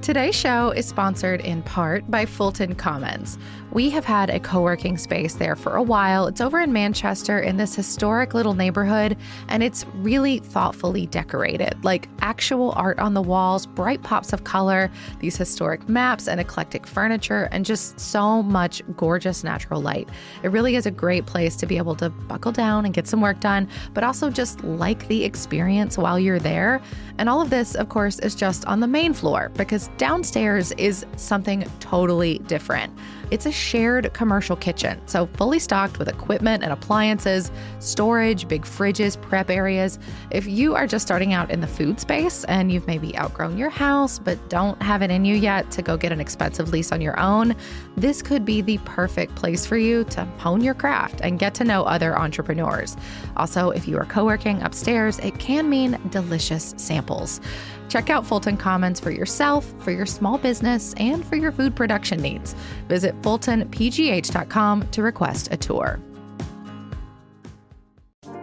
Today's show is sponsored in part by Fulton Commons. We have had a co-working space there for a while. It's over in Manchester in this historic little neighborhood, and it's really thoughtfully decorated, like actual art on the walls, bright pops of color, these historic maps and eclectic furniture, and just so much gorgeous natural light. It really is a great place to be able to buckle down and get some work done, but also just like the experience while you're there. And all of this, of course, is just on the main floor because downstairs is something totally different. It's a shared commercial kitchen, so fully stocked with equipment and appliances, storage, big fridges, prep areas. If you are just starting out in the food space and you've maybe outgrown your house but don't have it in you yet to go get an expensive lease on your own, this could be the perfect place for you to hone your craft and get to know other entrepreneurs. Also, if you are co-working upstairs, it can mean delicious samples. Check out Fulton Commons for yourself, for your small business, and for your food production needs. Visit fultonpgh.com to request a tour.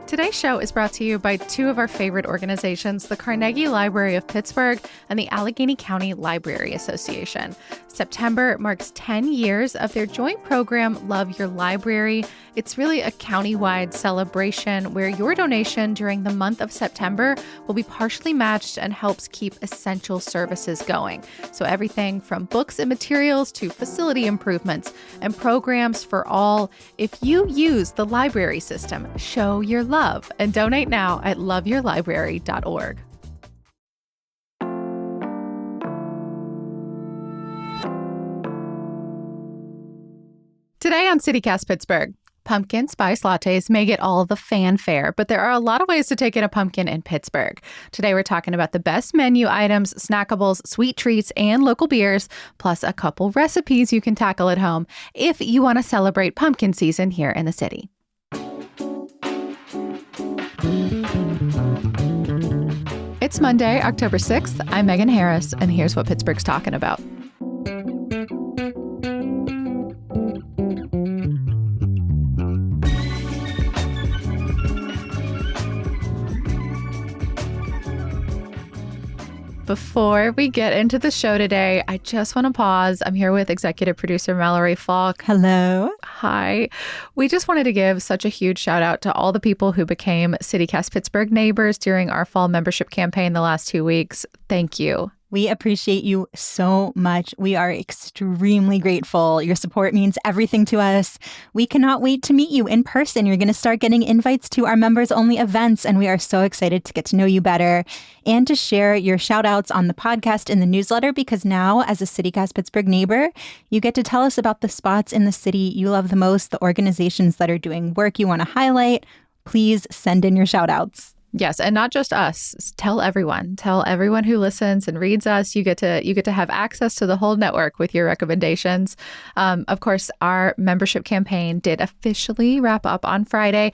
Today's show is brought to you by two of our favorite organizations, the Carnegie Library of Pittsburgh and the Allegheny County Library Association. September marks 10 years of their joint program, Love Your Library. It's really a county-wide celebration where your donation during the month of September will be partially matched and helps keep essential services going. So everything from books and materials to facility improvements and programs for all. If you use the library system, show your love and donate now at loveyourlibrary.org. Today on CityCast Pittsburgh, pumpkin spice lattes may get all the fanfare, but there are a lot of ways to take in a pumpkin in Pittsburgh. Today, we're talking about the best menu items, snackables, sweet treats, and local beers, plus a couple recipes you can tackle at home if you want to celebrate pumpkin season here in the city. It's Monday, October 6th. I'm Megan Harris, and here's what Pittsburgh's talking about. Before we get into the show today, I just want to pause. I'm here with executive producer Mallory Falk. Hello. Hi. We just wanted to give such a huge shout out to all the people who became CityCast Pittsburgh neighbors during our fall membership campaign the last 2 weeks. Thank you. We appreciate you so much. We are extremely grateful. Your support means everything to us. We cannot wait to meet you in person. You're going to start getting invites to our members-only events, and we are so excited to get to know you better and to share your shout-outs on the podcast in the newsletter, because now, as a CityCast Pittsburgh neighbor, you get to tell us about the spots in the city you love the most, the organizations that are doing work you want to highlight. Please send in your shout-outs. Yes, and not just us. Tell everyone. Tell everyone who listens and reads us. You get to have access to the whole network with your recommendations. Of course, our membership campaign did officially wrap up on Friday.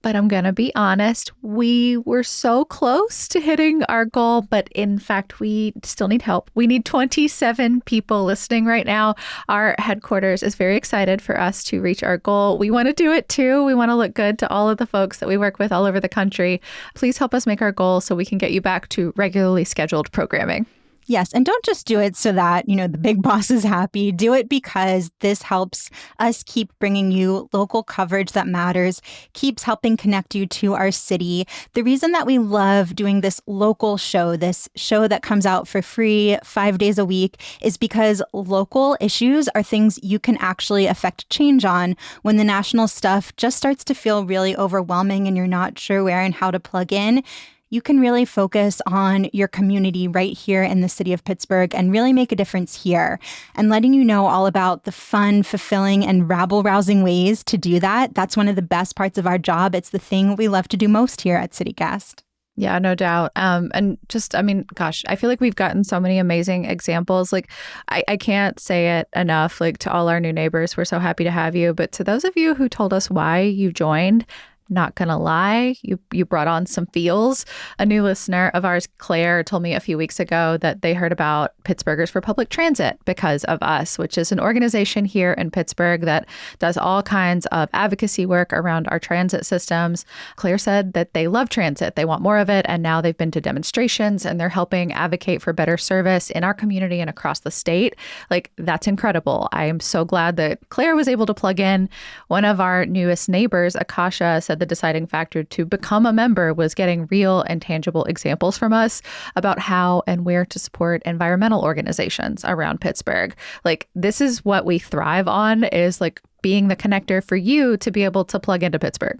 But I'm going to be honest, we were so close to hitting our goal, but in fact, we still need help. We need 27 people listening right now. Our headquarters is very excited for us to reach our goal. We want to do it too. We want to look good to all of the folks that we work with all over the country. Please help us make our goal so we can get you back to regularly scheduled programming. Yes, and don't just do it so that, the big boss is happy. Do it because this helps us keep bringing you local coverage that matters, keeps helping connect you to our city. The reason that we love doing this local show, this show that comes out for free 5 days a week, is because local issues are things you can actually affect change on when the national stuff just starts to feel really overwhelming and you're not sure where and how to plug in. You can really focus on your community right here in the city of Pittsburgh and really make a difference here. And letting you know all about the fun, fulfilling, and rabble-rousing ways to do that, that's one of the best parts of our job. It's the thing we love to do most here at CityCast. Yeah, no doubt. And just, gosh, I feel like we've gotten so many amazing examples. Like, I can't say it enough, like, to all our new neighbors, we're so happy to have you. But to those of you who told us why you joined, Not gonna lie, you brought on some feels. A new listener of ours, Claire, told me a few weeks ago that they heard about Pittsburghers for Public Transit because of us, which is an organization here in Pittsburgh that does all kinds of advocacy work around our transit systems. Claire said that they love transit. They want more of it. And now they've been to demonstrations and they're helping advocate for better service in our community and across the state. Like, that's incredible. I am so glad that Claire was able to plug in. One of our newest neighbors, Akasha, said the deciding factor to become a member was getting real and tangible examples from us about how and where to support environmental organizations around Pittsburgh. Like, this is what we thrive on, is like being the connector for you to be able to plug into Pittsburgh.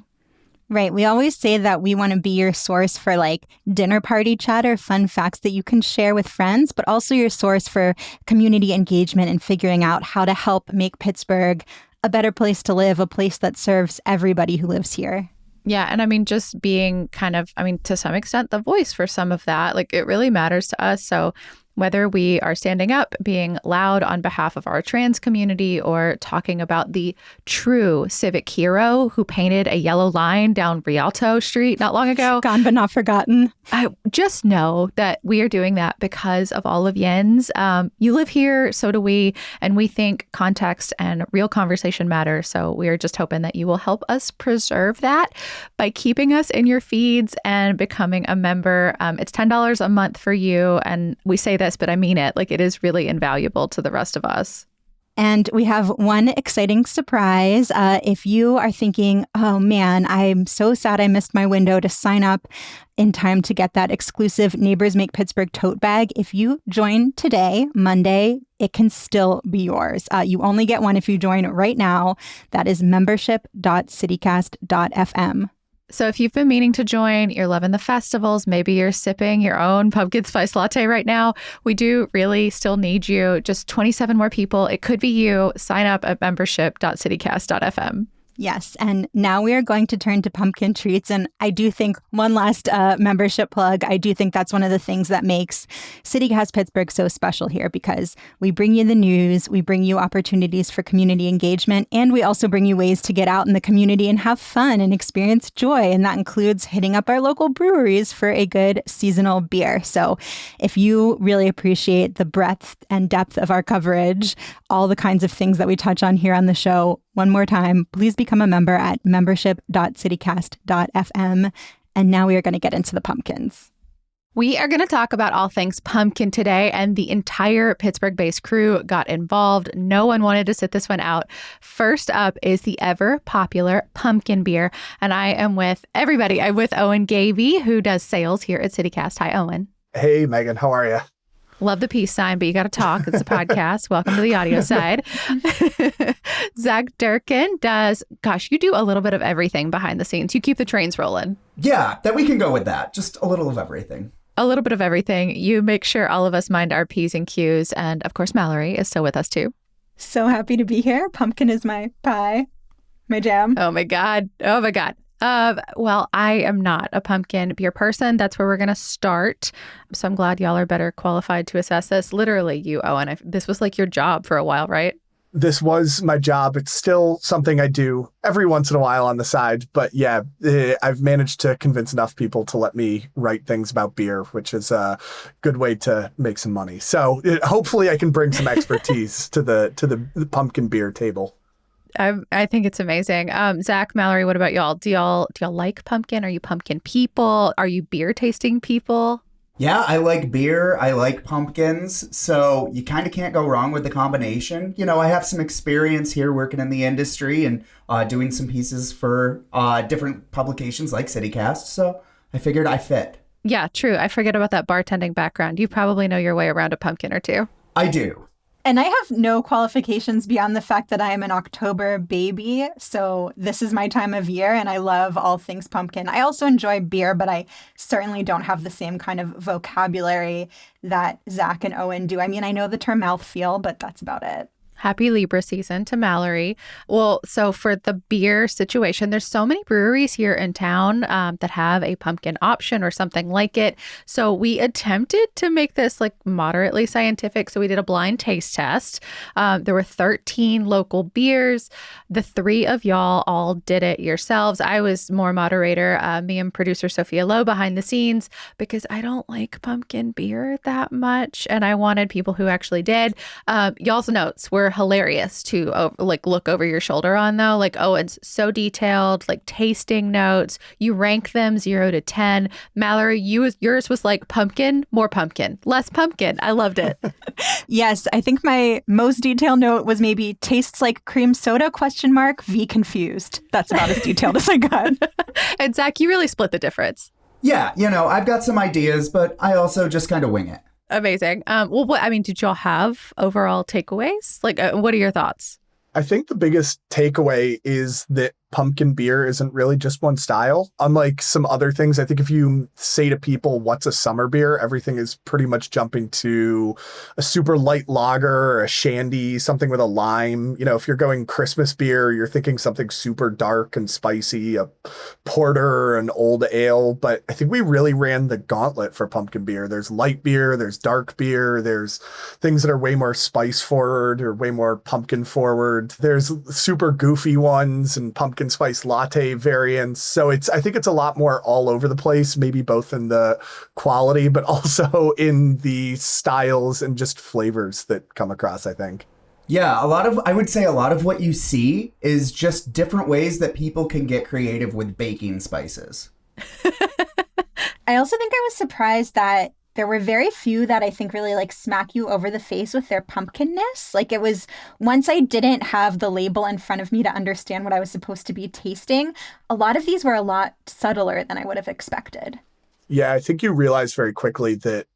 Right. We always say that we want to be your source for like dinner party chatter, fun facts that you can share with friends, but also your source for community engagement and figuring out how to help make Pittsburgh a better place to live, a place that serves everybody who lives here. Yeah. And I mean, just being kind of, to some extent, the voice for some of that, like, it really matters to us. So whether we are standing up, being loud on behalf of our trans community, or talking about the true civic hero who painted a yellow line down Rialto Street not long ago. Gone but not forgotten. I just know that we are doing that because of all of Jens. You live here, so do we. And we think context and real conversation matter. So we are just hoping that you will help us preserve that by keeping us in your feeds and becoming a member. It's $10 a month for you. And we say this, but I mean it. Like, it is really invaluable to the rest of us. And we have one exciting surprise. If you are thinking, oh man, I'm so sad I missed my window to sign up in time to get that exclusive Neighbors Make Pittsburgh tote bag, if you join today, Monday, it can still be yours. You only get one if you join right now. That is membership.citycast.fm. So if you've been meaning to join, you're loving the festivals, maybe you're sipping your own pumpkin spice latte right now, we do really still need you. Just 27 more people. It could be you. Sign up at membership.citycast.fm. Yes. And now we are going to turn to pumpkin treats. And I do think one last membership plug. I do think that's one of the things that makes CityCast Pittsburgh so special here, because we bring you the news, we bring you opportunities for community engagement, and we also bring you ways to get out in the community and have fun and experience joy. And that includes hitting up our local breweries for a good seasonal beer. So if you really appreciate the breadth and depth of our coverage, all the kinds of things that we touch on here on the show, one more time, please become a member at membership.citycast.fm. And now we are going to get into the pumpkins. We are going to talk about all things pumpkin today, and the entire Pittsburgh-based crew got involved. No one wanted to sit this one out. First up is the ever-popular pumpkin beer, and I am with everybody. I'm with Owen Gavey, who does sales here at CityCast. Hi, Owen. Hey, Megan. How are you? Love the peace sign, but you got to talk. It's a podcast. Welcome to the audio side. Zach Durkin does, you do a little bit of everything behind the scenes. You keep the trains rolling. Yeah, that we can go with that. Just a little of everything. A little bit of everything. You make sure all of us mind our P's and Q's. And of course, Mallory is still with us too. So happy to be here. Pumpkin is my pie, my jam. Oh my God. Oh my God. Well, I am not a pumpkin beer person. That's where we're going to start. So I'm glad y'all are better qualified to assess this. Literally, you, Owen, this was like your job for a while, right? This was my job. It's still something I do every once in a while on the side. But yeah, I've managed to convince enough people to let me write things about beer, which is a good way to make some money. So hopefully I can bring some expertise to the pumpkin beer table. I think it's amazing. Zach, Mallory, what about y'all? Do y'all like pumpkin? Are you pumpkin people? Are you beer tasting people? Yeah, I like beer. I like pumpkins. So you kind of can't go wrong with the combination. You know, I have some experience here working in the industry and doing some pieces for different publications like CityCast. So I figured I fit. Yeah, true. I forget about that bartending background. You probably know your way around a pumpkin or two. I do. And I have no qualifications beyond the fact that I am an October baby. So this is my time of year and I love all things pumpkin. I also enjoy beer, but I certainly don't have the same kind of vocabulary that Zach and Owen do. I mean, I know the term mouthfeel, but that's about it. Happy Libra season to Mallory. Well, so for the beer situation, there's so many breweries here in town that have a pumpkin option or something like it. So we attempted to make this like moderately scientific. So we did a blind taste test. There were 13 local beers. The three of y'all all did it yourselves. I was more moderator, me and producer Sophia Lowe behind the scenes, because I don't like pumpkin beer that much. And I wanted people who actually did. Y'all's notes were hilarious to look over your shoulder on, though. Like, oh, it's so detailed, like tasting notes. You rank them 0 to 10. Mallory, yours was like pumpkin, more pumpkin, less pumpkin. I loved it. Yes, I think my most detailed note was maybe tastes like cream soda, ? V confused. That's about as detailed as I got. And Zach, you really split the difference. Yeah, I've got some ideas, but I also just kind of wing it. Amazing. Well, did y'all have overall takeaways? Like, what are your thoughts? I think the biggest takeaway is that pumpkin beer isn't really just one style. Unlike some other things, I think if you say to people, what's a summer beer? Everything is pretty much jumping to a super light lager, or a shandy, something with a lime. If you're going Christmas beer, you're thinking something super dark and spicy, a porter, an old ale. But I think we really ran the gauntlet for pumpkin beer. There's light beer, there's dark beer, there's things that are way more spice forward or way more pumpkin forward. There's super goofy ones and pumpkin spice latte variants. So I think it's a lot more all over the place, maybe both in the quality, but also in the styles and just flavors that come across, I think. Yeah, I would say a lot of what you see is just different ways that people can get creative with baking spices. I also think I was surprised that there were very few that I think really like smack you over the face with their pumpkinness. Like, it was, once I didn't have the label in front of me to understand what I was supposed to be tasting, a lot of these were a lot subtler than I would have expected. Yeah, I think you realize very quickly that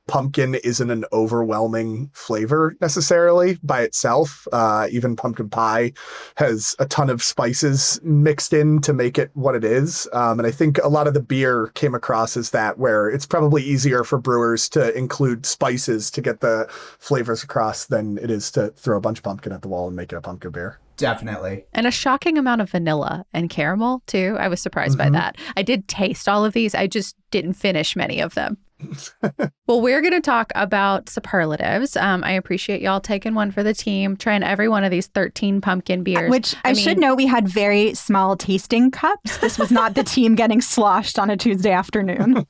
pumpkin isn't an overwhelming flavor necessarily by itself. Even pumpkin pie has a ton of spices mixed in to make it what it is. And I think a lot of the beer came across as that, where it's probably easier for brewers to include spices to get the flavors across than it is to throw a bunch of pumpkin at the wall and make it a pumpkin beer. Definitely. And a shocking amount of vanilla and caramel, too. I was surprised by that. I did taste all of these. I just didn't finish many of them. Well, we're going to talk about superlatives. I appreciate y'all taking one for the team, trying every one of these 13 pumpkin beers. Which I should know, we had very small tasting cups. This was not the team getting sloshed on a Tuesday afternoon.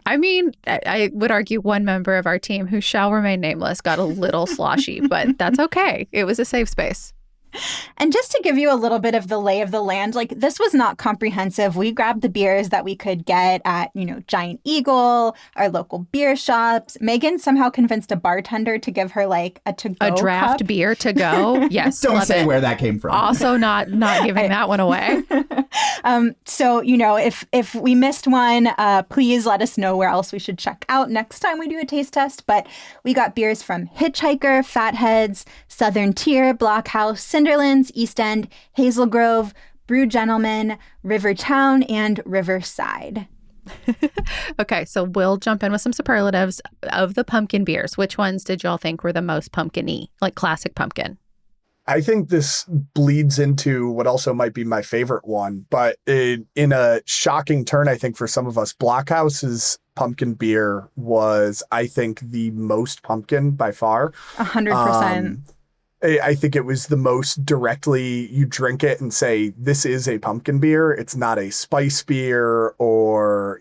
I would argue one member of our team, who shall remain nameless, got a little sloshy, but that's okay. It was a safe space. And just to give you a little bit of the lay of the land, like, this was not comprehensive. We grabbed the beers that we could get at, Giant Eagle, our local beer shops. Megan somehow convinced a bartender to give her like a to-go a draft cup. beer to go. Yes. Don't say where that came from. Also not giving that one away. So, if we missed one, please let us know where else we should check out next time we do a taste test. But we got beers from Hitchhiker, Fatheads, Southern Tier, Blockhouse, Cinderlands, East End, Hazel Grove, Brew Gentleman, Rivertown, and Riverside. Okay, so we'll jump in with some superlatives of the pumpkin beers. Which ones did y'all think were the most pumpkin-y, like classic pumpkin? I think this bleeds into what also might be my favorite one, but in a shocking turn, I think for some of us, Blockhouse's pumpkin beer was, I think, the most pumpkin by far. 100%. I think it was the most directly, you drink it and say, this is a pumpkin beer. It's not a spice beer or,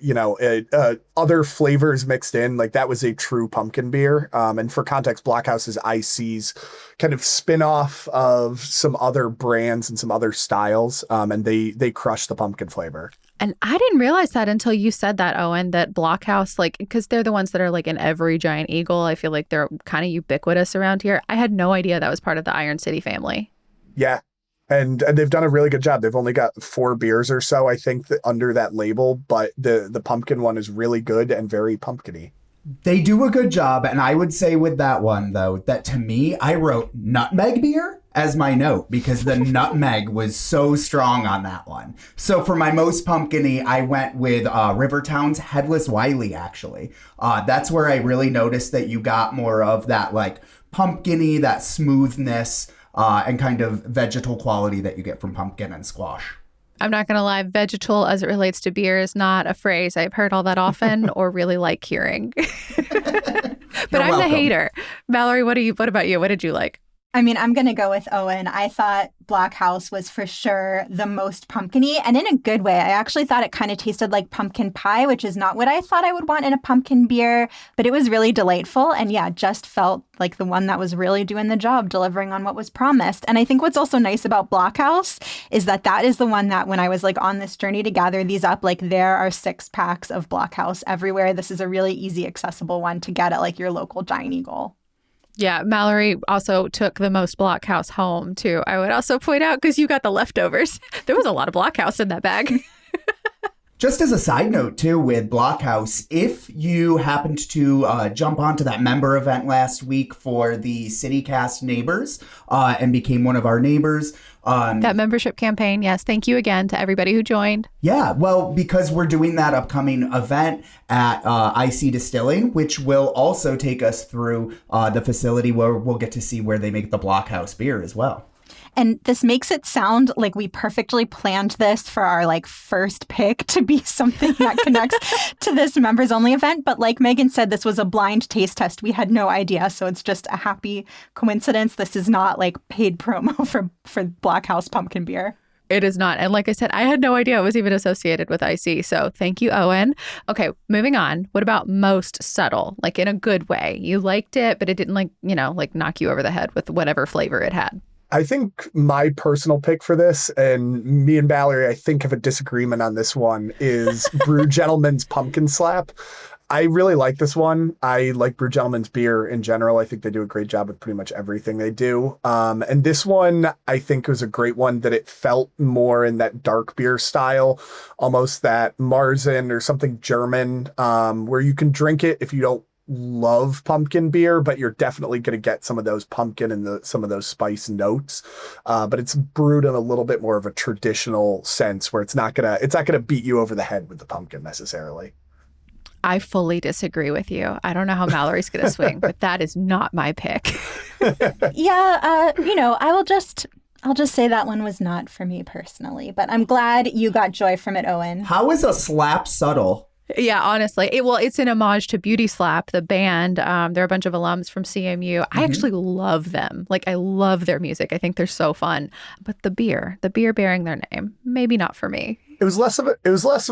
other flavors mixed in. Like, that was a true pumpkin beer. And for context, Blockhouse's IC's kind of spin-off of some other brands and some other styles. And they crush the pumpkin flavor. And I didn't realize that until you said that, Owen, that Blockhouse, because they're the ones that are like in every Giant Eagle. I feel like they're kind of ubiquitous around here. I had no idea that was part of the Iron City family. Yeah. And they've done a really good job. They've only got 4 beers or so, I think, that under that label. But the pumpkin one is really good and very pumpkin-y. They do a good job, and I would say with that one, though, that to me, I wrote nutmeg beer as my note because the nutmeg was so strong on that one. So for my most pumpkin-y, I went with Rivertown's Headless Wiley, actually. That's where I really noticed that you got more of that, like, pumpkin-y, that smoothness, and kind of vegetal quality that you get from pumpkin and squash. I'm not going to lie, vegetal as it relates to beer is not a phrase I've heard all that often or really like hearing. But I'm the hater. Mallory, what about you? What did you like? I mean, I'm going to go with Owen. I thought Black House was for sure the most pumpkin-y, and in a good way. I actually thought it kind of tasted like pumpkin pie, which is not what I thought I would want in a pumpkin beer, but it was really delightful. And yeah, just felt like the one that was really doing the job, delivering on what was promised. And I think what's also nice about Black House is that is the one that when I was like on this journey to gather these up, like there are 6 packs of Black House everywhere. This is a really easy, accessible one to get at like your local Giant Eagle. Yeah, Mallory also took the most Blockhouse home, too. I would also point out, because you got the leftovers. There was a lot of Blockhouse in that bag. Just as a side note, too, with Blockhouse, if you happened to jump onto that member event last week for the CityCast neighbors and became one of our neighbors. That membership campaign, yes. Thank you again to everybody who joined. Yeah, well, because we're doing that upcoming event at IC Distilling, which will also take us through the facility where we'll get to see where they make the Blockhouse beer as well. And this makes it sound like we perfectly planned this for our like first pick to be something that connects to this members only event. But like Megan said, this was a blind taste test. We had no idea. So it's just a happy coincidence. This is not like paid promo for Black House pumpkin beer. It is not. And like I said, I had no idea it was even associated with IC. So thank you, Owen. Okay, moving on. What about most subtle? Like in a good way. You liked it, but it didn't like knock you over the head with whatever flavor it had. I think my personal pick for this, and me and Valerie, I think have a disagreement on this one, is Brew Gentleman's Pumpkin Slap. I really like this one. I like Brew Gentleman's beer in general. I think they do a great job with pretty much everything they do. And this one, I think was a great one that it felt more in that dark beer style, almost that Marzen or something German, where you can drink it if you don't love pumpkin beer, but you're definitely going to get some of those pumpkin and some of those spice notes. But it's brewed in a little bit more of a traditional sense where it's not gonna beat you over the head with the pumpkin necessarily. I fully disagree with you. I don't know how Mallory's going to swing, but that is not my pick. Yeah, I'll just say that one was not for me personally, but I'm glad you got joy from it, Owen. How is a slap subtle? Yeah, honestly. It's an homage to Beauty Slap, the band. They're a bunch of alums from CMU. I actually love them. Like, I love their music. I think they're so fun. But the beer bearing their name, maybe not for me. It was less of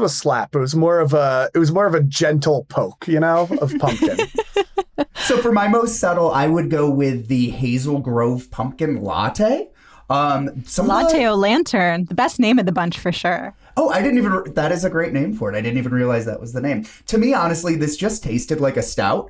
a slap. It was more of a gentle poke, of pumpkin. So for my most subtle, I would go with the Hazel Grove Pumpkin Latte. Latte O Lantern, the best name of the bunch for sure. Oh, that is a great name for it. I didn't even realize that was the name. To me, honestly, this just tasted like a stout.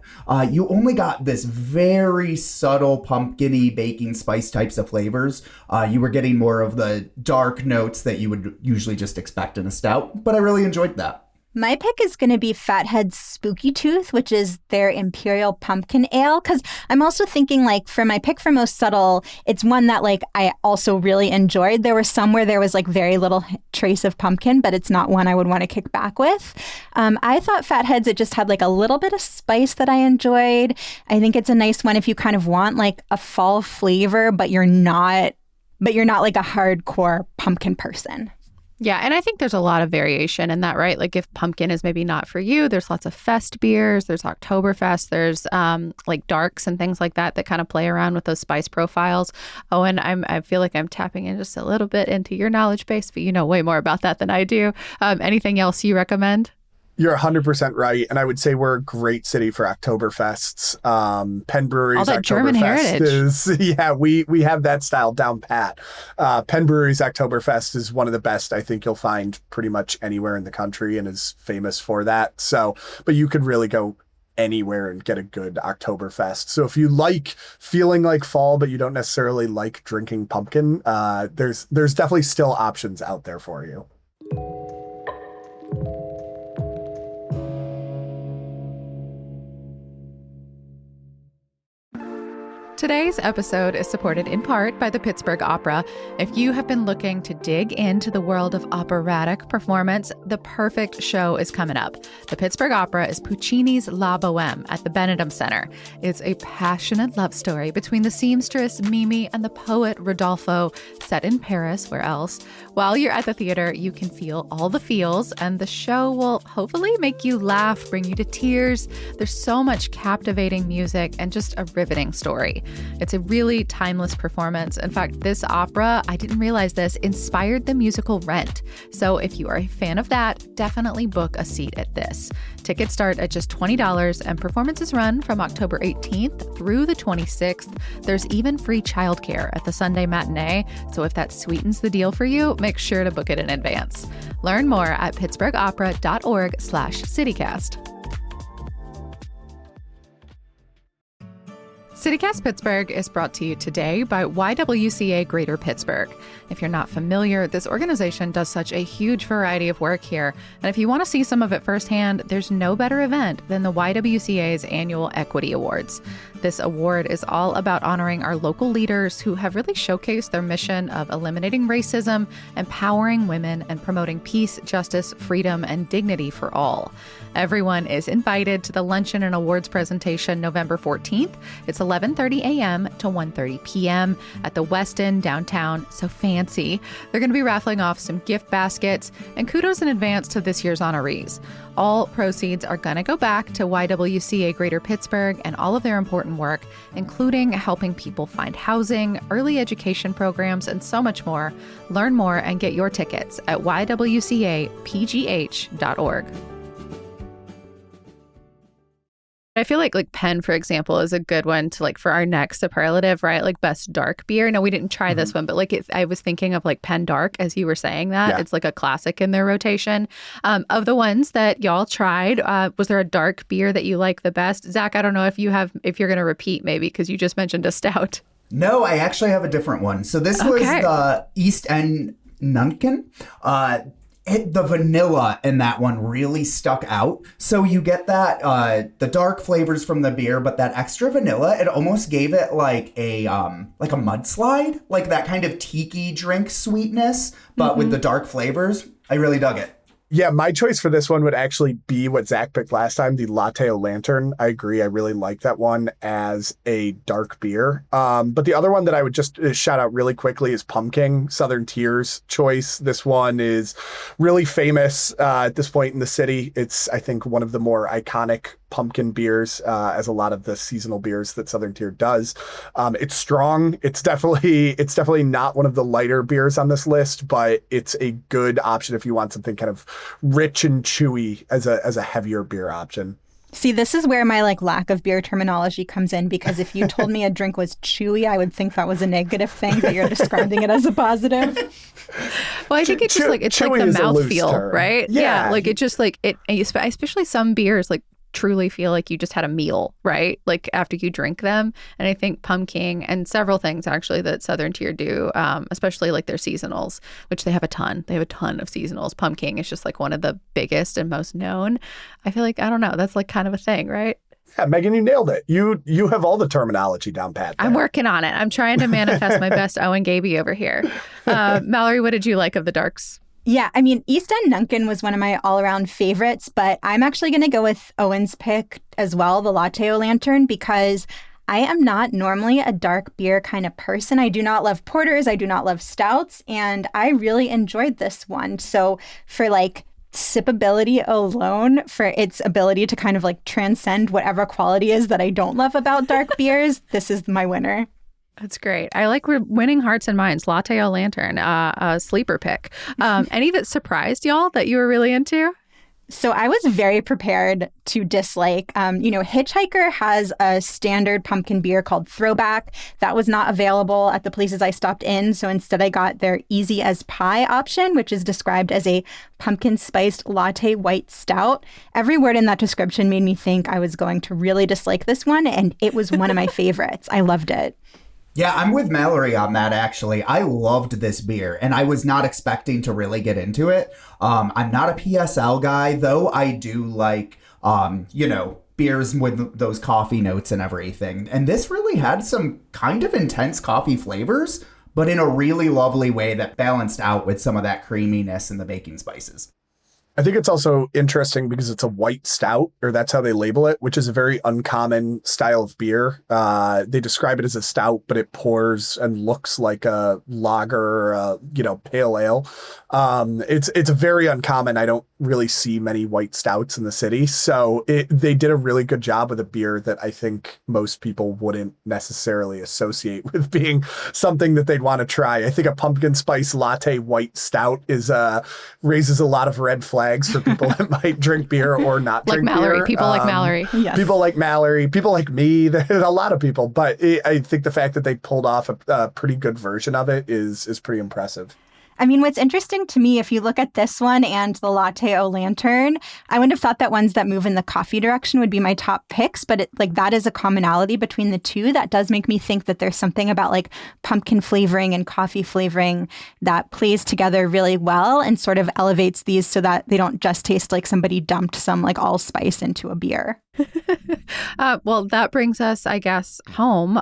You only got this very subtle pumpkin-y baking spice types of flavors. You were getting more of the dark notes that you would usually just expect in a stout, but I really enjoyed that. My pick is going to be Fathead's Spooky Tooth, which is their Imperial Pumpkin Ale. Because I'm also thinking, like, for my pick for most subtle, it's one that, like, I also really enjoyed. There were some where there was, like, very little trace of pumpkin, but it's not one I would want to kick back with. I thought Fathead's, it just had, like, a little bit of spice that I enjoyed. I think it's a nice one if you kind of want, like, a fall flavor, but you're not like a hardcore pumpkin person. Yeah, and I think there's a lot of variation in that, right? Like if pumpkin is maybe not for you, there's lots of fest beers, there's Oktoberfest, there's like darks and things like that kind of play around with those spice profiles. Oh, and I feel like I'm tapping in just a little bit into your knowledge base, but you know way more about that than I do. Anything else you recommend? You're 100% right. And I would say we're a great city for Oktoberfests. Penn Brewery's all that German heritage. We have that style down pat. Penn Brewery's Oktoberfest is one of the best I think you'll find pretty much anywhere in the country and is famous for that. So, but you could really go anywhere and get a good Oktoberfest. So if you like feeling like fall, but you don't necessarily like drinking pumpkin, there's definitely still options out there for you. Today's episode is supported in part by the Pittsburgh Opera. If you have been looking to dig into the world of operatic performance, the perfect show is coming up. The Pittsburgh Opera is Puccini's La Bohème at the Benedum Center. It's a passionate love story between the seamstress Mimi and the poet Rodolfo, set in Paris, where else? While you're at the theater, you can feel all the feels, and the show will hopefully make you laugh, bring you to tears. There's so much captivating music and just a riveting story. It's a really timeless performance. In fact, this opera, I didn't realize this, inspired the musical Rent. So if you are a fan of that, definitely book a seat at this. Tickets start at just $20 and performances run from October 18th through the 26th. There's even free childcare at the Sunday matinee. So if that sweetens the deal for you, make sure to book it in advance. Learn more at pittsburghopera.org/citycast. CityCast Pittsburgh is brought to you today by YWCA Greater Pittsburgh. If you're not familiar, this organization does such a huge variety of work here. And if you want to see some of it firsthand, there's no better event than the YWCA's annual Equity Awards. This award is all about honoring our local leaders who have really showcased their mission of eliminating racism, empowering women, and promoting peace, justice, freedom, and dignity for all. Everyone is invited to the luncheon and awards presentation November 14th. It's 11:30 a.m. to 1:30 p.m. at the Westin downtown, so fancy. They're going to be raffling off some gift baskets, and kudos in advance to this year's honorees. All proceeds are going to go back to YWCA Greater Pittsburgh and all of their important work, including helping people find housing, early education programs, and so much more. Learn more and get your tickets at ywcapgh.org. I feel like Penn, for example, is a good one to for our next superlative, right? Like best dark beer. No, we didn't try this one, but I was thinking of Penn Dark as you were saying that. Yeah. It's like a classic in their rotation. Of the ones that y'all tried, was there a dark beer that you like the best? Zach, I don't know if you're going to repeat maybe because you just mentioned a stout. No, I actually have a different one. So this was the East End Nunkin. The vanilla in that one really stuck out. So you get that, the dark flavors from the beer, but that extra vanilla, it almost gave it like a mudslide, like that kind of tiki drink sweetness, but with the dark flavors. I really dug it. Yeah, my choice for this one would actually be what Zach picked last time, the Latte au Lantern. I agree. I really like that one as a dark beer. But the other one that I would just shout out really quickly is Pumpkin, Southern Tier's choice. This one is really famous at this point in the city. It's, I think, one of the more iconic pumpkin beers, as a lot of the seasonal beers that Southern Tier does. It's strong. It's definitely not one of the lighter beers on this list, but it's a good option if you want something kind of rich and chewy as a heavier beer option. See, this is where my lack of beer terminology comes in, because if you told me a drink was chewy, I would think that was a negative thing, but you're describing it as a positive. Well, I think it's just it's like the mouthfeel, right? Yeah. It just especially some beers truly feel like you just had a meal, right? After you drink them. And I think pumpkin and several things actually that Southern Tier do, especially their seasonals, which they have a ton. They have a ton of seasonals. Pumpkin is just one of the biggest and most known. I feel I don't know, that's kind of a thing, right? Yeah, Megan, you nailed it. You have all the terminology down pat there. I'm working on it. I'm trying to manifest my best Owen Gaby over here. Mallory, what did you like of the darks? Yeah, I mean, East End Nunkin was one of my all-around favorites, but I'm actually going to go with Owen's pick as well, the Latte au Lantern, because I am not normally a dark beer kind of person. I do not love porters. I do not love stouts, and I really enjoyed this one. So for sippability alone, for its ability to kind of transcend whatever quality is that I don't love about dark beers, this is my winner. That's great. I like we're winning hearts and minds. Latte au Lantern, a sleeper pick. Any that surprised y'all that you were really into? So I was very prepared to dislike. Hitchhiker has a standard pumpkin beer called Throwback. That was not available at the places I stopped in. So instead I got their Easy as Pie option, which is described as a pumpkin spiced latte white stout. Every word in that description made me think I was going to really dislike this one. And it was one of my favorites. I loved it. Yeah, I'm with Mallory on that, actually. I loved this beer, and I was not expecting to really get into it. I'm not a PSL guy, though I do like, beers with those coffee notes and everything. And this really had some kind of intense coffee flavors, but in a really lovely way that balanced out with some of that creaminess and the baking spices. I think it's also interesting because it's a white stout, or that's how they label it, which is a very uncommon style of beer. They describe it as a stout, but it pours and looks like a lager or a, pale ale. It's a very uncommon. I don't really see many white stouts in the city. So they did a really good job with a beer that I think most people wouldn't necessarily associate with being something that they'd want to try. I think a pumpkin spice latte white stout raises a lot of red flags for people that might drink beer or not drink Mallory. beer. People like Mallory. Yes. People like Mallory. People like me. There's a lot of people. But I think the fact that they pulled off a pretty good version of it is pretty impressive. I mean, what's interesting to me, if you look at this one and the Latte O Lantern, I wouldn't have thought that ones that move in the coffee direction would be my top picks, but that is a commonality between the two. That does make me think that there's something about like pumpkin flavoring and coffee flavoring that plays together really well and sort of elevates these so that they don't just taste like somebody dumped some like allspice into a beer. Well, that brings us, I guess, home.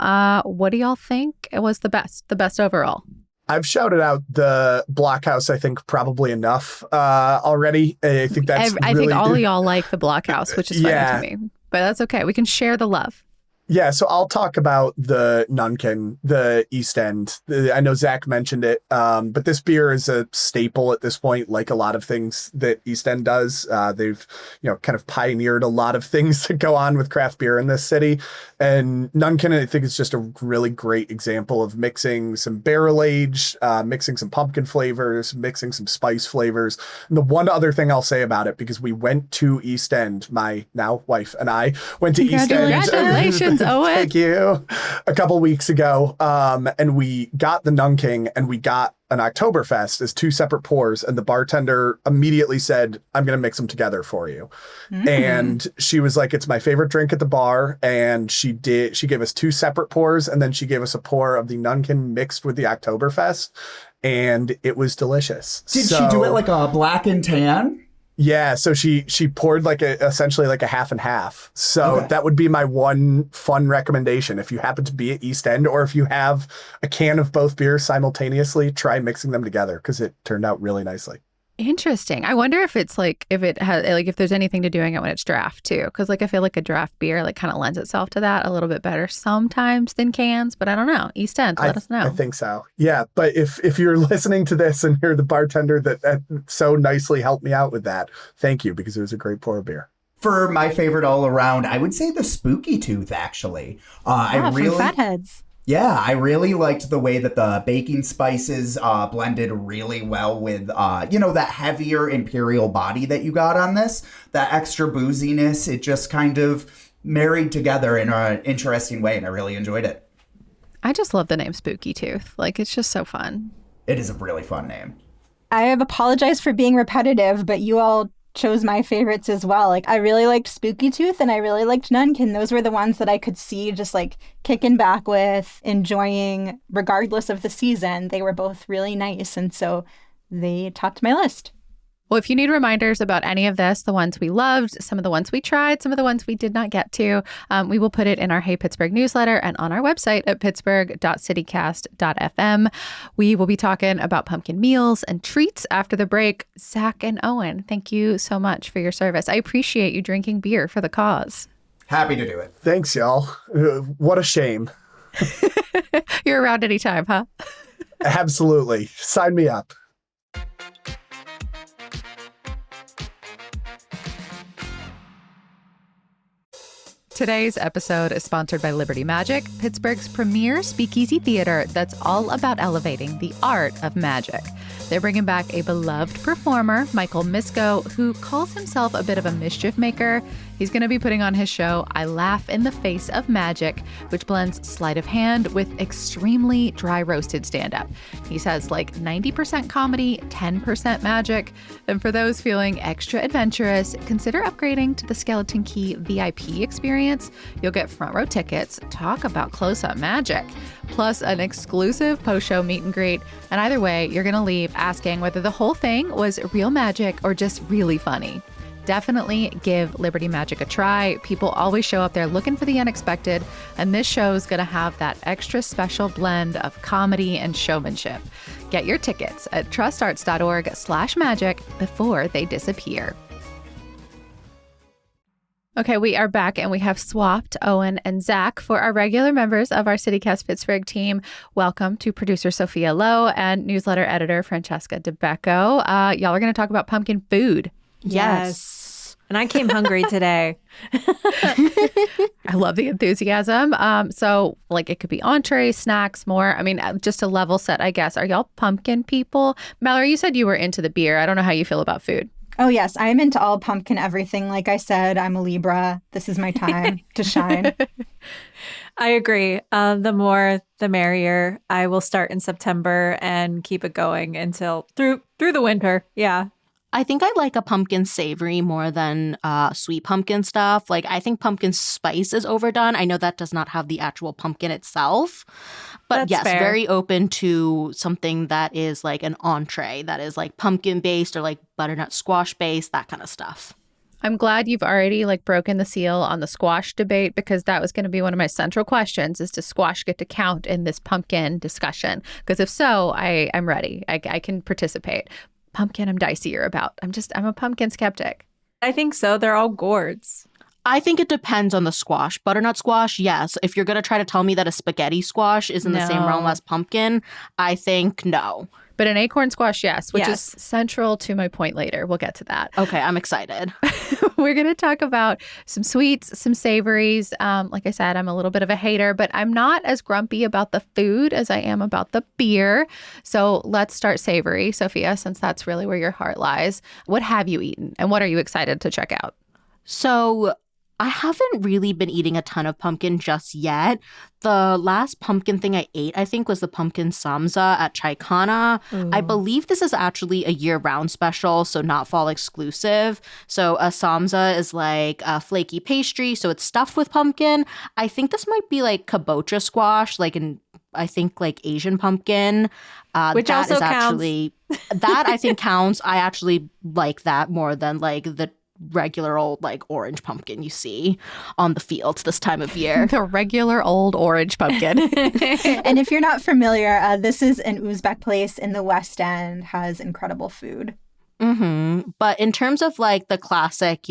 What do y'all think was the best overall? I've shouted out the Blockhouse, I think, probably enough already. I think that's I think all of y'all like the Blockhouse, which is funny to me. But that's okay. We can share the love. Yeah, so I'll talk about the Nunkin, the East End. I know Zach mentioned it, but this beer is a staple at this point, like a lot of things that East End does. They've, kind of pioneered a lot of things that go on with craft beer in this city. And Nunkin, I think, is just a really great example of mixing some barrel age, mixing some pumpkin flavors, mixing some spice flavors. And the one other thing I'll say about it, because we went to East End, my now wife and I went to East End. Congratulations. Owen. Thank you. A couple weeks ago. And we got the Nunking and we got an Oktoberfest as two separate pours. And the bartender immediately said, I'm going to mix them together for you. Mm-hmm. And she was like, it's my favorite drink at the bar. And she gave us two separate pours. And then she gave us a pour of the Nunkin mixed with the Oktoberfest. And it was delicious. Did she do it like a black and tan? Yeah, so she poured essentially like a half and half. So That would be my one fun recommendation. If you happen to be at East End, or if you have a can of both beers simultaneously, try mixing them together because it turned out really nicely. Interesting. I wonder if it's if there's anything to doing it when it's draft too, because I feel like a draft beer kind of lends itself to that a little bit better sometimes than cans. But I don't know. East End, let us know. I think so. Yeah, but if you're listening to this and you're the bartender that so nicely helped me out with that, thank you, because it was a great pour of beer. For my favorite all around, I would say the Spooky Tooth. Actually, from Fatheads. Yeah, I really liked the way that the baking spices blended really well with, that heavier imperial body that you got on this. That extra booziness, it just kind of married together in an interesting way, and I really enjoyed it. I just love the name Spooky Tooth. It's just so fun. It is a really fun name. I have apologized for being repetitive, but you all chose my favorites as well. I really liked Spooky Tooth and I really liked Nunkin. Those were the ones that I could see just kicking back with, enjoying regardless of the season. They were both really nice, and so they topped my list. Well, if you need reminders about any of this, the ones we loved, some of the ones we tried, some of the ones we did not get to, we will put it in our Hey Pittsburgh newsletter and on our website at pittsburgh.citycast.fm. We will be talking about pumpkin meals and treats after the break. Zach and Owen, thank you so much for your service. I appreciate you drinking beer for the cause. Happy to do it. Thanks, y'all. What a shame. You're around anytime, huh? Absolutely. Sign me up. Today's episode is sponsored by Liberty Magic, Pittsburgh's premier speakeasy theater that's all about elevating the art of magic. They're bringing back a beloved performer, Michael Misko, who calls himself a bit of a mischief maker. He's going to be putting on his show, I Laugh in the Face of Magic, which blends sleight of hand with extremely dry roasted stand-up. He says 90% comedy, 10% magic. And for those feeling extra adventurous, consider upgrading to the Skeleton Key VIP experience. You'll get front row tickets, talk about close-up magic, plus an exclusive post-show meet and greet. And either way, you're going to leave asking whether the whole thing was real magic or just really funny. Definitely give Liberty Magic a try. People always show up there looking for the unexpected, and this show is going to have that extra special blend of comedy and showmanship. Get your tickets at trustarts.org/magic before they disappear. Okay, we are back and we have swapped Owen and Zach for our regular members of our CityCast Pittsburgh team. Welcome to producer Sophia Lowe and newsletter editor Francesca DeBecco. Y'all are going to talk about pumpkin food. Yes. And I came hungry today. I love the enthusiasm. So like it could be entrees, snacks, more. I mean, just a level set, I guess. Are y'all pumpkin people? Mallory, you said you were into the beer. I don't know how you feel about food. Oh, yes. I am into all pumpkin everything. Like I said, I'm a Libra. This is my time to shine. I agree. The more, the merrier. I will start in September and keep it going until through the winter. Yeah. I think I like a pumpkin savory more than sweet pumpkin stuff. Like, I think pumpkin spice is overdone. I know that does not have the actual pumpkin itself. But That's yes, fair. very open to something that is like an entree that is like pumpkin based or like butternut squash based, that kind of stuff. I'm glad you've already like broken the seal on the squash debate, because that was going to be one of my central questions: is does squash get to count in this pumpkin discussion? Because if so, I'm ready. I can participate. Pumpkin I'm dicier about. I'm a pumpkin skeptic. I think so. They're all gourds. I think it depends on the squash. Butternut squash, yes. If you're going to try to tell me that a spaghetti squash is in the same realm as pumpkin, I think no. But an acorn squash, yes, which Yes. is central to my point later. We'll get to that. Okay, I'm excited. We're going to talk about some sweets, some savories. Like I said, I'm a little bit of a hater, but I'm not as grumpy about the food as I am about the beer. So let's start savory, Sophia, since that's really where your heart lies. What have you eaten and what are you excited to check out? So I haven't really been eating a ton of pumpkin just yet. The last pumpkin thing I ate, I think, was the pumpkin samsa at Chaikana. I believe this is actually a year-round special, so not fall exclusive. So a samsa is like a flaky pastry, so it's stuffed with pumpkin. I think this might be like kabocha squash, like I think like Asian pumpkin. Which that also is counts. actually, that I think counts. I actually like that more than like the regular old like orange pumpkin you see on the fields this time of year. The regular old orange pumpkin. And if you're not familiar, this is an Uzbek place in the West End, has incredible food. But in terms of like the classic,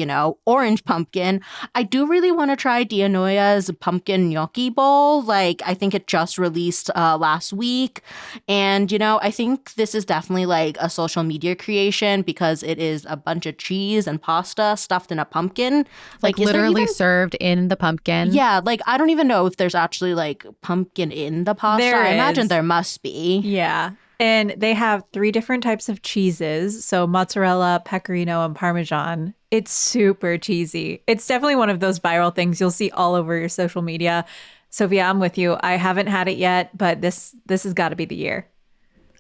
orange pumpkin, I do really want to try Dianoya's pumpkin gnocchi bowl. Like, I think it just released last week. And, I think this is definitely like a social media creation because it is a bunch of cheese and pasta stuffed in a pumpkin. Like is there literally even- served in the pumpkin. Yeah, like I don't even know if there's actually like pumpkin in the pasta. There I imagine is. there must be. Yeah. And they have 3 different types of cheeses. So mozzarella, pecorino, and Parmesan. It's super cheesy. It's definitely one of those viral things you'll see all over your social media. Sophia, I'm with you. I haven't had it yet, but this has got to be the year.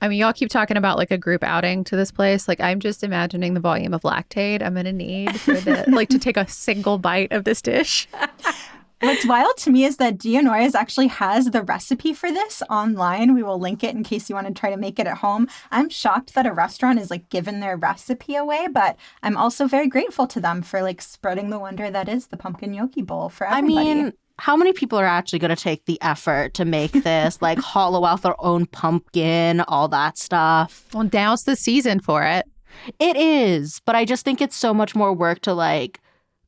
I mean, y'all keep talking about like a group outing to this place. Like, I'm just imagining the volume of lactate I'm going to need for to take a single bite of this dish. What's wild to me is that Dianoya's actually has the recipe for this online. We will link it in case you want to try to make it at home. I'm shocked that a restaurant is like giving their recipe away, but I'm also very grateful to them for like spreading the wonder that is the pumpkin gnocchi bowl for everybody. I mean, how many people are actually going to take the effort to make this, like hollow out their own pumpkin, all that stuff? Well, now's the season for it. It is, but I just think it's so much more work to like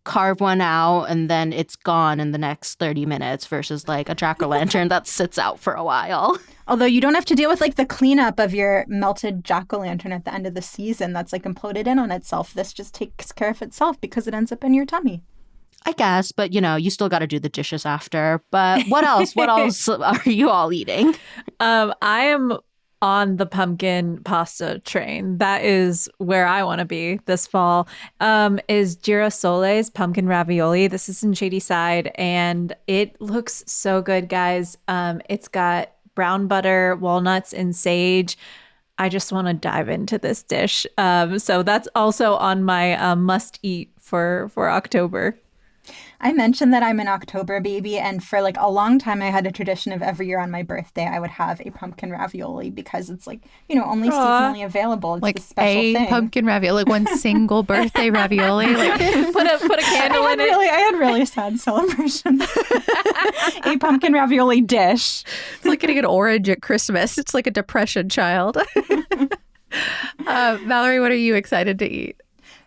carve one out and then it's gone in the next 30 minutes versus like a jack-o'-lantern that sits out for a while. Although you don't have to deal with like the cleanup of your melted jack-o'-lantern at the end of the season that's like imploded in on itself. This just takes care of itself because it ends up in your tummy. I guess, but you still got to do the dishes after. But what else? What else are you all eating? I am on the pumpkin pasta train. That is where I want to be this fall. Is Girasole's pumpkin ravioli. This is in Shadyside, and it looks so good, guys. It's got brown butter, walnuts, and sage. I just want to dive into this dish. So that's also on my must eat for October. I mentioned that I'm an October baby, and for like a long time, I had a tradition of every year on my birthday, I would have a pumpkin ravioli because it's like, only Aw. seasonally available. It's Like the special a thing. pumpkin ravioli, like one single birthday ravioli. Like Put a candle in it. I had really sad celebrations. A pumpkin ravioli dish. it's like getting an orange at Christmas. It's like a depression child. Valerie, what are you excited to eat?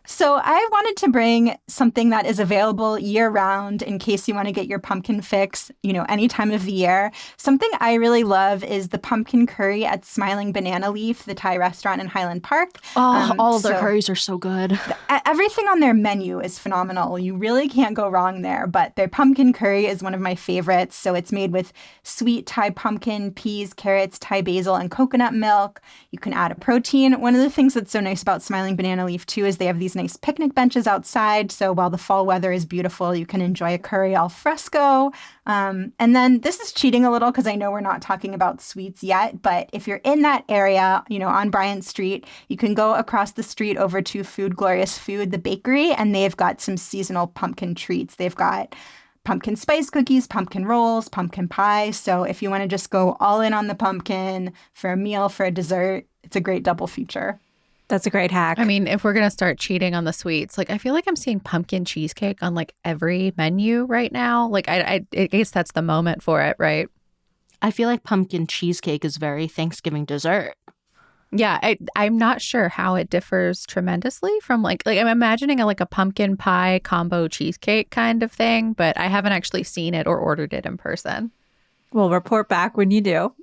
So I wanted to bring something that is available year round in case you want to get your pumpkin fix, any time of the year. Something I really love is the pumpkin curry at Smiling Banana Leaf, the Thai restaurant in Highland Park. Oh, all of their curries are so good. Everything on their menu is phenomenal. You really can't go wrong there. But their pumpkin curry is one of my favorites. So it's made with sweet Thai pumpkin, peas, carrots, Thai basil, and coconut milk. You can add a protein. One of the things that's so nice about Smiling Banana Leaf, too, is they have these nice picnic benches outside. So while the fall weather is beautiful, you can enjoy a curry al fresco. And then this is cheating a little because I know we're not talking about sweets yet. But if you're in that area, on Bryant Street, you can go across the street over to Food Glorious Food, the bakery, and they've got some seasonal pumpkin treats. They've got pumpkin spice cookies, pumpkin rolls, pumpkin pie. So if you want to just go all in on the pumpkin for a meal, for a dessert, it's a great double feature. That's a great hack. I mean, if we're going to start cheating on the sweets, like I feel like I'm seeing pumpkin cheesecake on like every menu right now. Like I guess that's the moment for it, right? I feel like pumpkin cheesecake is very Thanksgiving dessert. Yeah, I'm not sure how it differs tremendously from like I'm imagining a pumpkin pie combo cheesecake kind of thing, but I haven't actually seen it or ordered it in person. We'll report back when you do.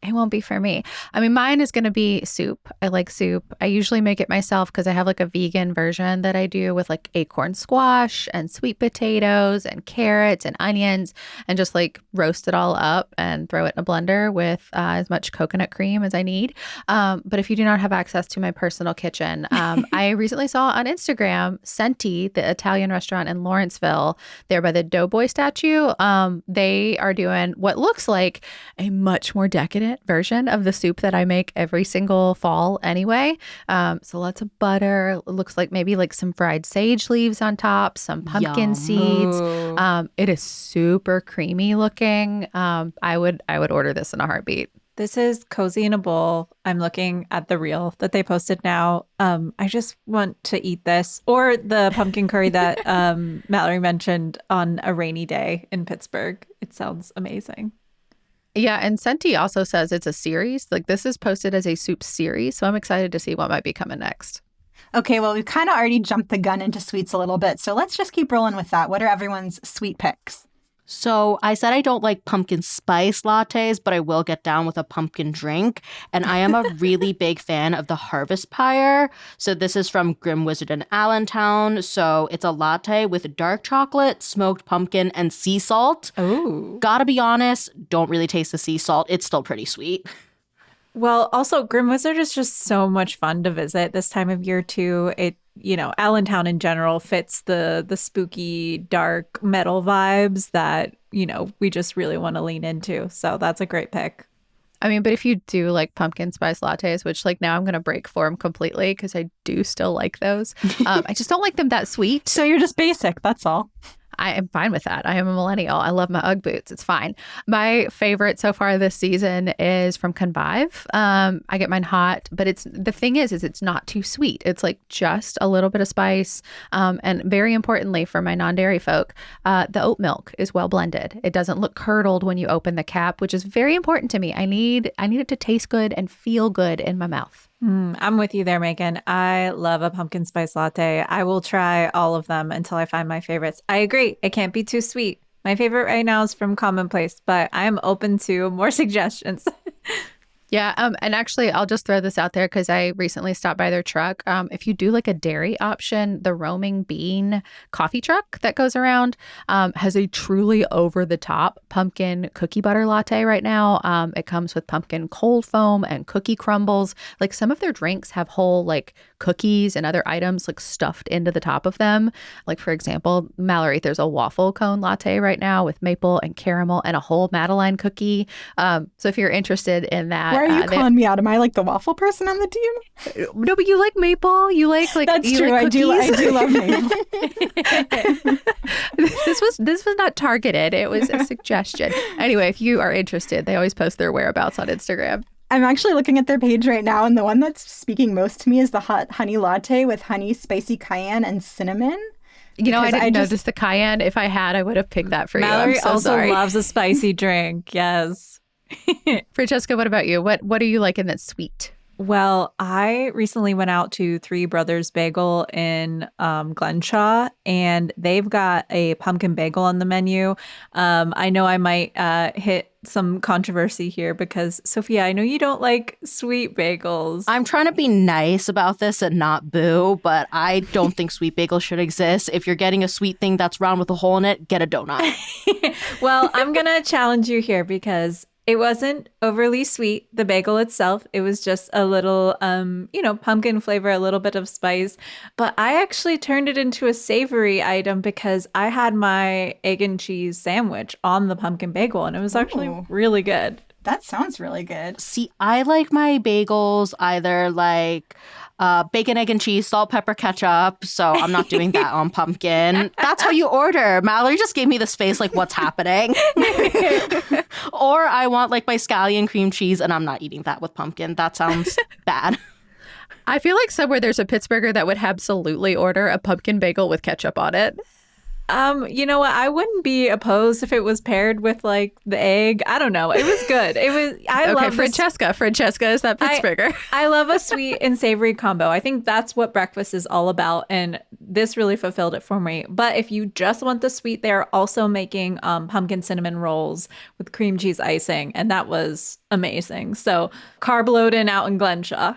It won't be for me. I mean, mine is going to be soup. I like soup. I usually make it myself because I have like a vegan version that I do with like acorn squash and sweet potatoes and carrots and onions and just like roast it all up and throw it in a blender with as much coconut cream as I need. But if you do not have access to my personal kitchen, I recently saw on Instagram Senti, the Italian restaurant in Lawrenceville, there by the Doughboy statue. They are doing what looks like a much more decadent version of the soup that I make every single fall anyway. So lots of butter. It looks like maybe like some fried sage leaves on top, some pumpkin Yum. seeds. Ooh. It is super creamy looking. I would order this in a heartbeat. This is cozy in a bowl. I'm looking at the reel that they posted now. I just want to eat this or the pumpkin curry that Mallory mentioned on a rainy day in Pittsburgh. It sounds amazing. Yeah, and Senti also says it's a series. Like this is posted as a soup series, so I'm excited to see what might be coming next. Okay, well, we've kind of already jumped the gun into sweets a little bit, so let's just keep rolling with that. What are everyone's sweet picks? So I said I don't like pumpkin spice lattes, but I will get down with a pumpkin drink. And I am a really big fan of the Harvest Pyre. So this is from Grim Wizard in Allentown. So it's a latte with dark chocolate, smoked pumpkin, and sea salt. Oh. Gotta be honest, don't really taste the sea salt. It's still pretty sweet. Well, also Grim Wizard is just so much fun to visit this time of year too. Allentown in general fits the spooky, dark metal vibes that, we just really want to lean into. So that's a great pick. I mean, but if you do like pumpkin spice lattes, which like now I'm going to break form completely because I do still like those. I just don't like them that sweet. So you're just basic, that's all. I am fine with that. I am a millennial. I love my Ugg boots. It's fine. My favorite so far this season is from Convive. I get mine hot, but the thing is it's not too sweet. It's like just a little bit of spice. And very importantly for my non-dairy folk, the oat milk is well blended. It doesn't look curdled when you open the cap, which is very important to me. I need it to taste good and feel good in my mouth. I'm with you there, Megan. I love a pumpkin spice latte. I will try all of them until I find my favorites. I agree. It can't be too sweet. My favorite right now is from Commonplace, but I am open to more suggestions. Yeah. And actually, I'll just throw this out there because I recently stopped by their truck. If you do like a dairy option, the Roaming Bean coffee truck that goes around has a truly over the top pumpkin cookie butter latte right now. It comes with pumpkin cold foam and cookie crumbles. Like some of their drinks have whole like cookies and other items like stuffed into the top of them. Like, for example, Mallory, there's a waffle cone latte right now with maple and caramel and a whole Madeline cookie. So if you're interested in that. Why are you calling me out? Am I like the waffle person on the team? No, but you like maple. You like That's you true. Like I do love maple. This was not targeted. It was a suggestion. Anyway, if you are interested, they always post their whereabouts on Instagram. I'm actually looking at their page right now, and the one that's speaking most to me is the hot honey latte with honey, spicy cayenne, and cinnamon. You know, I didn't notice the cayenne. If I had, I would have picked that for Mallory you. I'm so also sorry. loves a spicy drink. Yes. Francesca, what about you? What are you liking that's sweet? Well, I recently went out to Three Brothers Bagel in Glenshaw, and they've got a pumpkin bagel on the menu. I know I might hit some controversy here because, Sophia, I know you don't like sweet bagels. I'm trying to be nice about this and not boo, but I don't think sweet bagels should exist. If you're getting a sweet thing that's round with a hole in it, get a donut. Well, I'm going to challenge you here because it wasn't overly sweet, the bagel itself. It was just a little, pumpkin flavor, a little bit of spice. But I actually turned it into a savory item because I had my egg and cheese sandwich on the pumpkin bagel, and it was actually really good. That sounds really good. See, I like my bagels either like bacon, egg, and cheese, salt, pepper, ketchup. So I'm not doing that on pumpkin. That's how you order. Mallory just gave me this face like, what's happening? Or I want like my scallion cream cheese, and I'm not eating that with pumpkin. That sounds bad. I feel like somewhere there's a Pittsburgher that would absolutely order a pumpkin bagel with ketchup on it. You know what? I wouldn't be opposed if it was paired with like the egg. I don't know. It was good. It was. I love Francesca. Francesca is that Pittsburgher. I love a sweet and savory combo. I think that's what breakfast is all about, and this really fulfilled it for me. But if you just want the sweet, they're also making pumpkin cinnamon rolls with cream cheese icing, and that was amazing. So carb loading out in Glenshaw.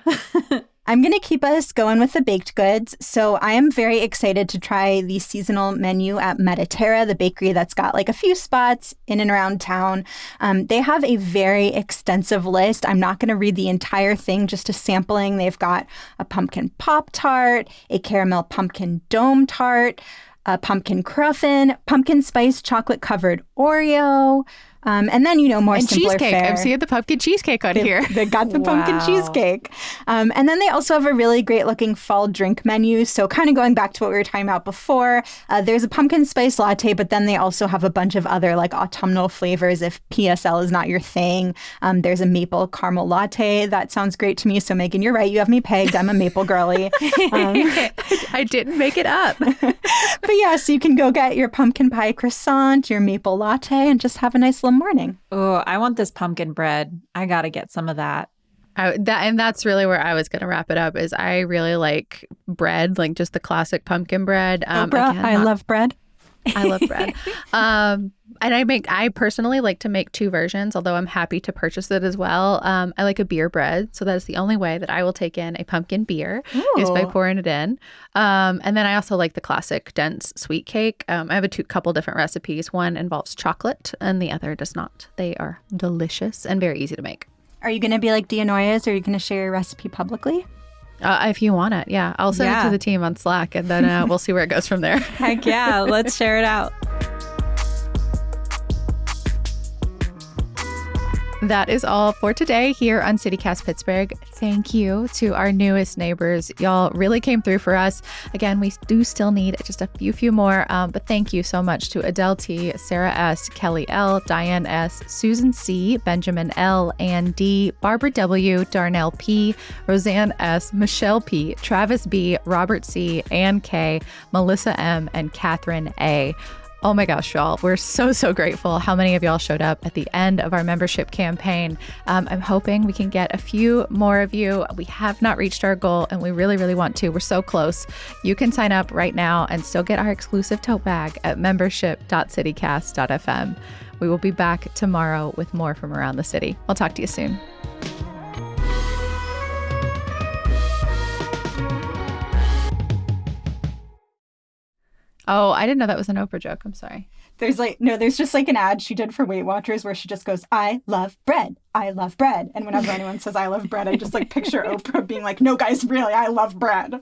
I'm going to keep us going with the baked goods. So I am very excited to try the seasonal menu at Mediterra, the bakery that's got like a few spots in and around town. They have a very extensive list. I'm not going to read the entire thing, just a sampling. They've got a pumpkin Pop-Tart, a caramel pumpkin dome tart, a pumpkin cruffin, pumpkin spice chocolate covered Oreo, and then, more and simpler cheesecake. fare. I'm seeing the pumpkin cheesecake on here. They got the pumpkin cheesecake. And then they also have a really great looking fall drink menu. So kind of going back to what we were talking about before, there's a pumpkin spice latte, but then they also have a bunch of other like autumnal flavors if PSL is not your thing. There's a maple caramel latte. That sounds great to me. So Megan, you're right. You have me pegged. I'm a maple girly. I didn't make it up. But yeah, so you can go get your pumpkin pie croissant, your maple latte, and just have a nice little morning. Oh, I want this pumpkin bread. I got to get some of that. That's really where I was going to wrap it up. Is I really like bread, like just the classic pumpkin bread. I love bread. I love bread. And I personally like to make two versions, although I'm happy to purchase it as well. I like a beer bread. So that is the only way that I will take in a pumpkin beer is by pouring it in. And then I also like the classic dense sweet cake. I have a couple different recipes. One involves chocolate and the other does not. They are delicious and very easy to make. Are you going to be like Dianoia's, or are you going to share your recipe publicly? If you want it, yeah. I'll send it to the team on Slack, and then we'll see where it goes from there. Heck yeah, let's share it out. That is all for today here on CityCast Pittsburgh. Thank you to our newest neighbors. Y'all really came through for us. Again, we do still need just a few more, but thank you so much to Adele T, Sarah S, Kelly L, Diane S, Susan C, Benjamin L, Ann D, Barbara W, Darnell P, Roseanne S, Michelle P, Travis B, Robert C, Ann K, Melissa M, and Catherine A. Oh my gosh, y'all. We're so grateful how many of y'all showed up at the end of our membership campaign. I'm hoping we can get a few more of you. We have not reached our goal and we really want to. We're so close. You can sign up right now and still get our exclusive tote bag at membership.citycast.fm. We will be back tomorrow with more from around the city. I'll talk to you soon. Oh, I didn't know that was an Oprah joke. I'm sorry. There's just like an ad she did for Weight Watchers where she just goes, I love bread. I love bread. And whenever anyone says I love bread, I just like picture Oprah being like, no, guys, really, I love bread.